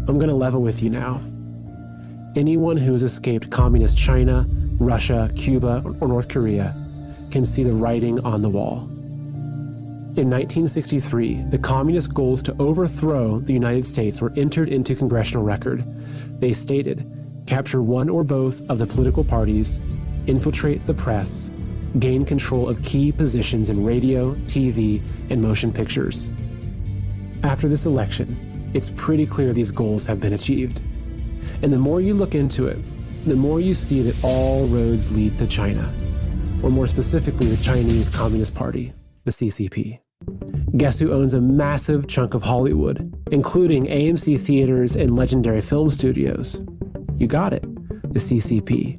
I'm going to level with you now. Anyone who has escaped communist China, Russia, Cuba, or North Korea can see the writing on the wall. In 1963, the communist goals to overthrow the United States were entered into congressional record. They stated, capture one or both of the political parties, infiltrate the press, gain control of key positions in radio, TV, and motion pictures. After this election, it's pretty clear these goals have been achieved. And the more you look into it, the more you see that all roads lead to China, or more specifically the Chinese Communist Party, the CCP. Guess who owns a massive chunk of Hollywood, including AMC theaters and legendary film studios? You got it, the CCP.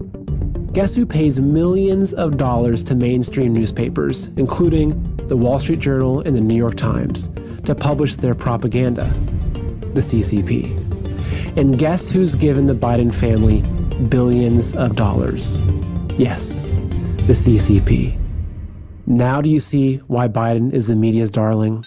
Guess who pays millions of dollars to mainstream newspapers, including the Wall Street Journal and the New York Times, to publish their propaganda? The CCP. And guess who's given the Biden family billions of dollars? Yes, the CCP. Now do you see why Biden is the media's darling?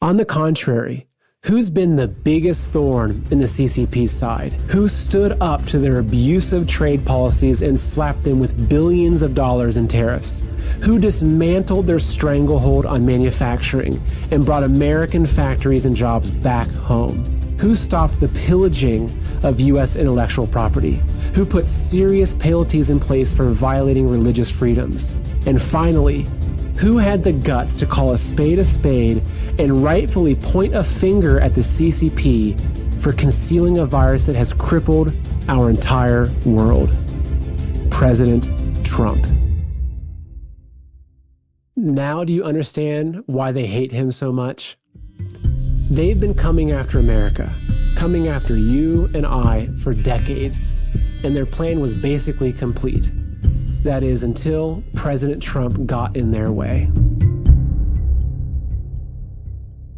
On the contrary, who's been the biggest thorn in the CCP's side? Who stood up to their abusive trade policies and slapped them with billions of dollars in tariffs? Who dismantled their stranglehold on manufacturing and brought American factories and jobs back home? Who stopped the pillaging of U.S. intellectual property? Who put serious penalties in place for violating religious freedoms? And finally, who had the guts to call a spade and rightfully point a finger at the CCP for concealing a virus that has crippled our entire world? President Trump. Now do you understand why they hate him so much? They've been coming after America, coming after you and I for decades, and their plan was basically complete. That is, until President Trump got in their way.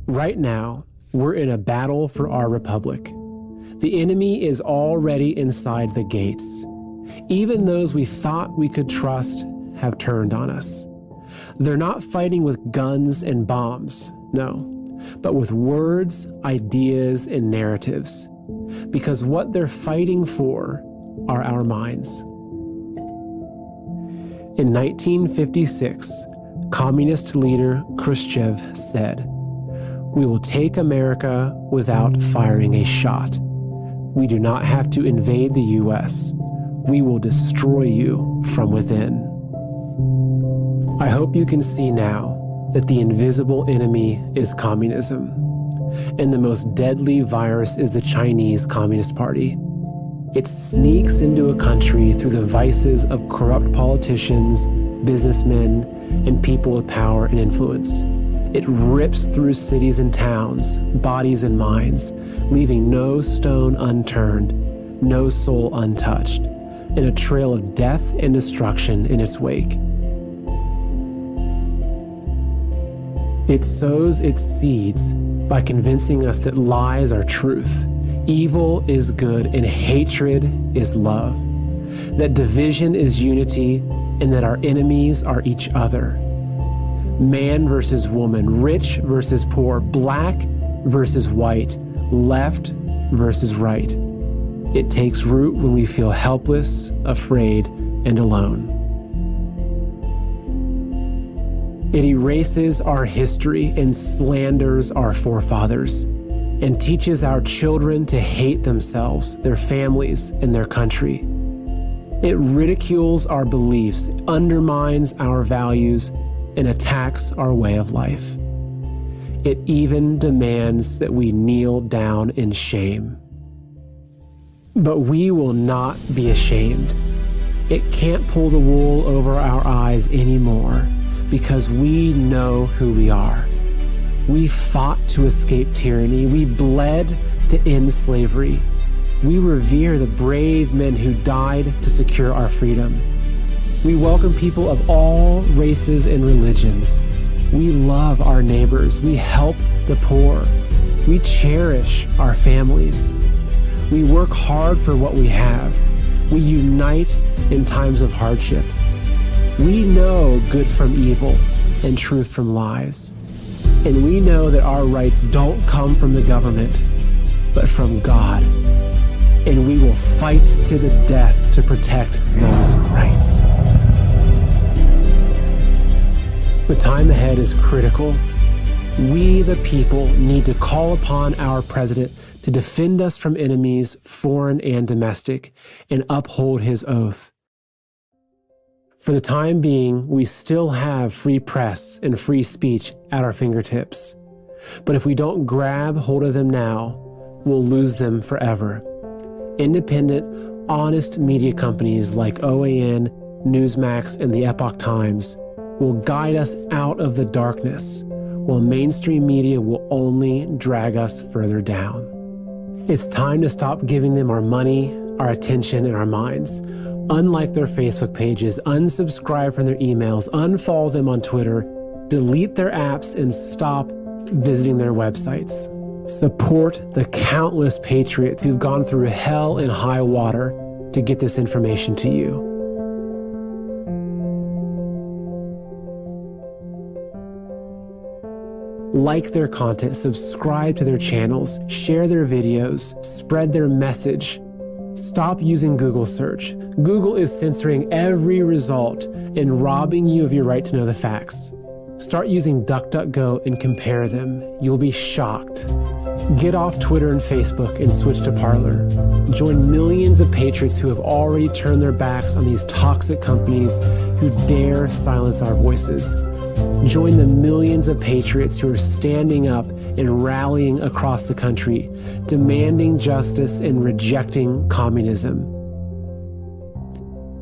Right now, we're in a battle for our republic. The enemy is already inside the gates. Even those we thought we could trust have turned on us. They're not fighting with guns and bombs, no, but with words, ideas, and narratives. Because what they're fighting for are our minds. In 1956, communist leader Khrushchev said, "We will take America without firing a shot. We do not have to invade the U.S. We will destroy you from within." I hope you can see now that the invisible enemy is communism, and the most deadly virus is the Chinese Communist Party. It sneaks into a country through the vices of corrupt politicians, businessmen, and people with power and influence. It rips through cities and towns, bodies and minds, leaving no stone unturned, no soul untouched, and a trail of death and destruction in its wake. It sows its seeds by convincing us that lies are truth, evil is good, and hatred is love, that division is unity, and that our enemies are each other. Man versus woman, rich versus poor, black versus white, left versus right. It takes root when we feel helpless, afraid, and alone. It erases our history and slanders our forefathers, and teaches our children to hate themselves, their families, and their country. It ridicules our beliefs, undermines our values, and attacks our way of life. It even demands that we kneel down in shame. But we will not be ashamed. It can't pull the wool over our eyes anymore, because we know who we are. We fought to escape tyranny. We bled to end slavery. We revere the brave men who died to secure our freedom. We welcome people of all races and religions. We love our neighbors. We help the poor. We cherish our families. We work hard for what we have. We unite in times of hardship. We know good from evil and truth from lies. And we know that our rights don't come from the government. but from God. And we will fight to the death to protect those rights. The time ahead is critical. We, the people, need to call upon our president to defend us from enemies, foreign and domestic, and uphold his oath. For the time being, we still have free press and free speech at our fingertips. But if we don't grab hold of them now, we'll lose them forever. Independent, honest media companies like OAN, Newsmax, and the Epoch Times will guide us out of the darkness, while mainstream media will only drag us further down. It's time to stop giving them our money, our attention, and our minds. Unlike their Facebook pages, unsubscribe from their emails, unfollow them on Twitter, delete their apps, and stop visiting their websites. Support the countless patriots who've gone through hell and high water to get this information to you. Like their content, subscribe to their channels, share their videos, spread their message. Stop using Google search. Google is censoring every result and robbing you of your right to know the facts. Start using DuckDuckGo and compare them. You'll be shocked. Get off Twitter and Facebook and switch to Parler. Join millions of patriots who have already turned their backs on these toxic companies who dare silence our voices. Join the millions of patriots who are standing up and rallying across the country, demanding justice and rejecting communism.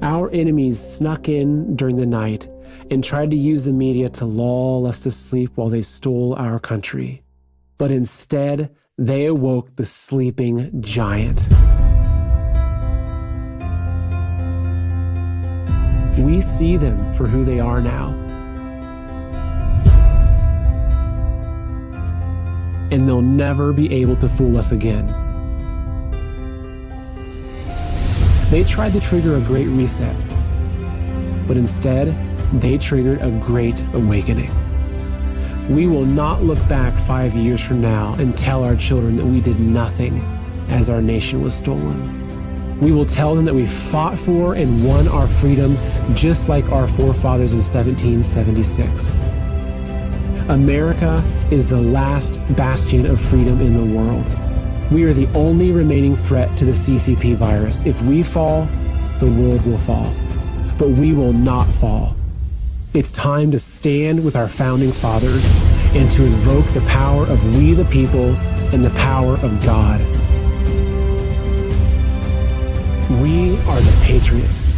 Our enemies snuck in during the night and tried to use the media to lull us to sleep while they stole our country. But instead, they awoke the sleeping giant. We see them for who they are now. And they'll never be able to fool us again. They tried to trigger a great reset, but instead, they triggered a great awakening. We will not look back 5 years from now and tell our children that we did nothing as our nation was stolen. We will tell them that we fought for and won our freedom just like our forefathers in 1776. America is the last bastion of freedom in the world. We are the only remaining threat to the CCP virus. If we fall, the world will fall. But we will not fall. It's time to stand with our founding fathers and to invoke the power of we the people and the power of God. We are the patriots.